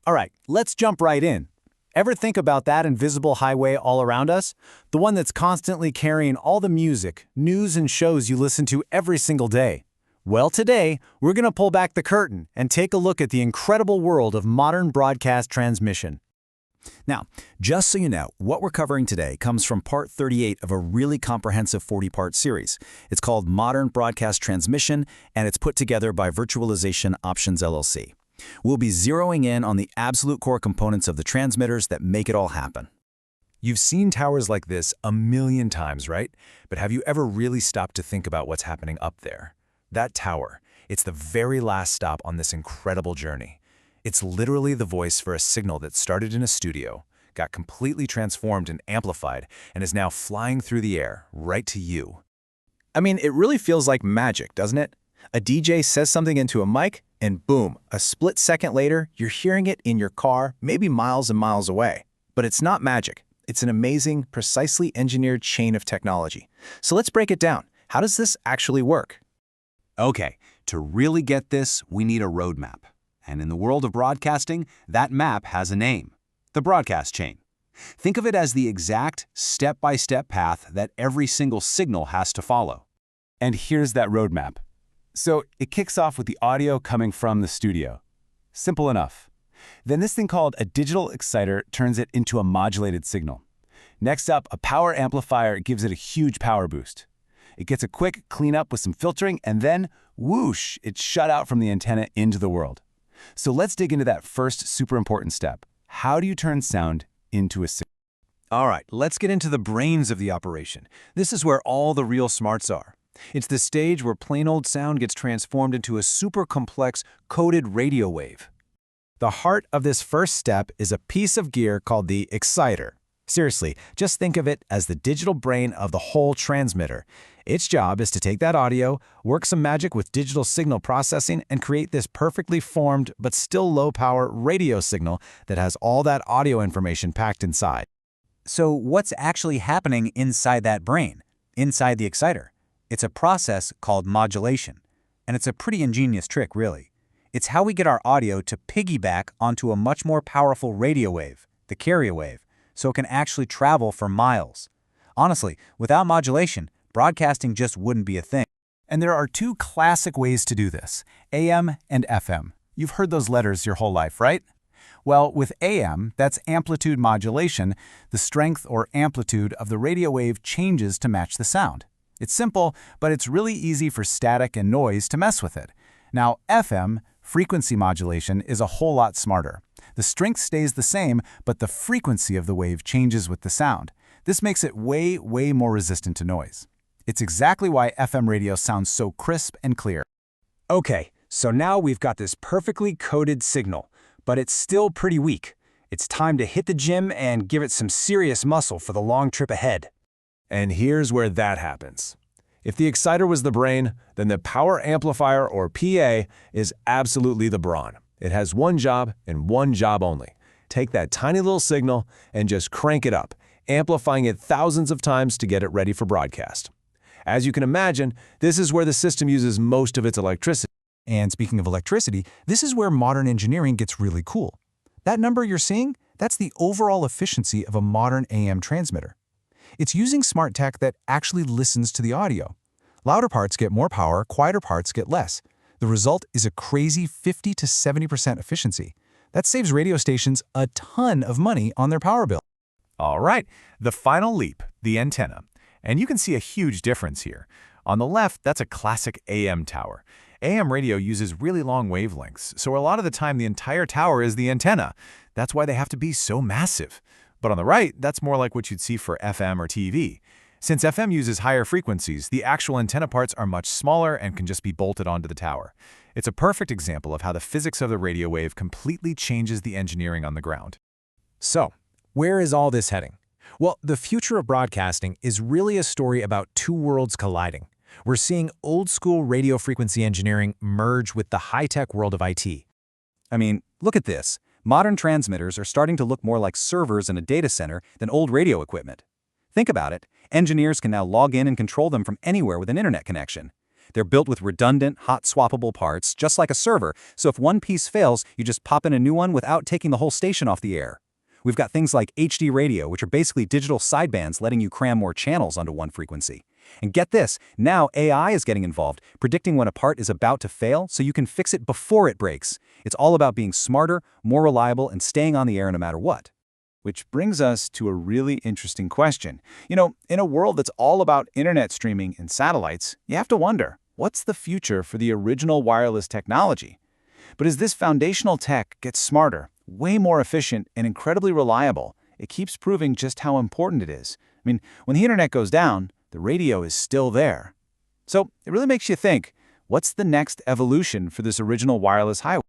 All right, let's jump right in. Ever think about that invisible highway all around us? The one that's constantly carrying all the music, news, and shows you listen to every single day. Well, today, we're going to pull back the curtain and take a look at the incredible world of modern broadcast transmission. Now, just so you know, what we're covering today comes from part 38 of a really comprehensive 40-part series. It's called Modern Broadcast Transmission, and it's put together by Virtualization Options LLC. We'll be zeroing in on the absolute core components of the transmitters that make it all happen. You've seen towers like this a million times, right? But have you ever really stopped to think about what's happening up there? That tower, it's the very last stop on this incredible journey. It's literally the voice for a signal that started in a studio, got completely transformed and amplified, and is now flying through the air, right to you. I mean, it really feels like magic, doesn't it? A DJ says something into a mic, and boom, a split second later, you're hearing it in your car, maybe miles and miles away. But it's not magic. It's an amazing, precisely engineered chain of technology. So let's break it down. How does this actually work? Okay, to really get this, we need a roadmap. And in the world of broadcasting, that map has a name: the broadcast chain. Think of it as the exact step-by-step path that every single signal has to follow. And here's that roadmap. So it kicks off with the audio coming from the studio. Simple enough. Then this thing called a digital exciter turns it into a modulated signal. Next up, a power amplifier gives it a huge power boost. It gets a quick cleanup with some filtering, and then, whoosh, it's shut out from the antenna into the world. So let's dig into that first super important step. How do you turn sound into a signal? All right, let's get into the brains of the operation. This is where all the real smarts are. It's the stage where plain old sound gets transformed into a super complex, coded radio wave. The heart of this first step is a piece of gear called the exciter. Seriously, just think of it as the digital brain of the whole transmitter. Its job is to take that audio, work some magic with digital signal processing, and create this perfectly formed but still low-power radio signal that has all that audio information packed inside. So what's actually happening inside that brain, inside the exciter? It's a process called modulation. And it's a pretty ingenious trick, really. It's how we get our audio to piggyback onto a much more powerful radio wave, the carrier wave, so it can actually travel for miles. Honestly, without modulation, broadcasting just wouldn't be a thing. And there are two classic ways to do this: AM and FM. You've heard those letters your whole life, right? Well, with AM, that's amplitude modulation. The strength or amplitude of the radio wave changes to match the sound. It's simple, but it's really easy for static and noise to mess with it. Now, FM, frequency modulation, is a whole lot smarter. The strength stays the same, but the frequency of the wave changes with the sound. This makes it way more resistant to noise. It's exactly why FM radio sounds so crisp and clear. Okay, so now we've got this perfectly coded signal, but it's still pretty weak. It's time to hit the gym and give it some serious muscle for the long trip ahead. And here's where that happens. If the exciter was the brain, then the power amplifier, or PA, is absolutely the brawn. It has one job and one job only. Take that tiny little signal and just crank it up, amplifying it thousands of times to get it ready for broadcast. As you can imagine, this is where the system uses most of its electricity. And speaking of electricity, this is where modern engineering gets really cool. That number you're seeing, that's the overall efficiency of a modern AM transmitter. It's using smart tech that actually listens to the audio. Louder parts get more power, quieter parts get less. The result is a crazy 50 to 70% efficiency. That saves radio stations a ton of money on their power bill. All right, the final leap, the antenna. And you can see a huge difference here. On the left, that's a classic AM tower. AM radio uses really long wavelengths, so a lot of the time the entire tower is the antenna. That's why they have to be so massive. But on the right, that's more like what you'd see for FM or TV. Since FM uses higher frequencies, the actual antenna parts are much smaller and can just be bolted onto the tower. It's a perfect example of how the physics of the radio wave completely changes the engineering on the ground. So, where is all this heading? Well, the future of broadcasting is really a story about two worlds colliding. We're seeing old-school radio frequency engineering merge with the high-tech world of IT. I mean, look at this. Modern transmitters are starting to look more like servers in a data center than old radio equipment. Think about it. Engineers can now log in and control them from anywhere with an internet connection. They're built with redundant, hot-swappable parts, just like a server, so if one piece fails, you just pop in a new one without taking the whole station off the air. We've got things like HD radio, which are basically digital sidebands letting you cram more channels onto one frequency. And get this, now AI is getting involved, predicting when a part is about to fail so you can fix it before it breaks. It's all about being smarter, more reliable, and staying on the air no matter what. Which brings us to a really interesting question. You know, in a world that's all about internet streaming and satellites, you have to wonder, what's the future for the original wireless technology? But as this foundational tech gets smarter, way more efficient, and incredibly reliable, it keeps proving just how important it is. I mean, when the internet goes down, the radio is still there. So it really makes you think, what's the next evolution for this original wireless highway?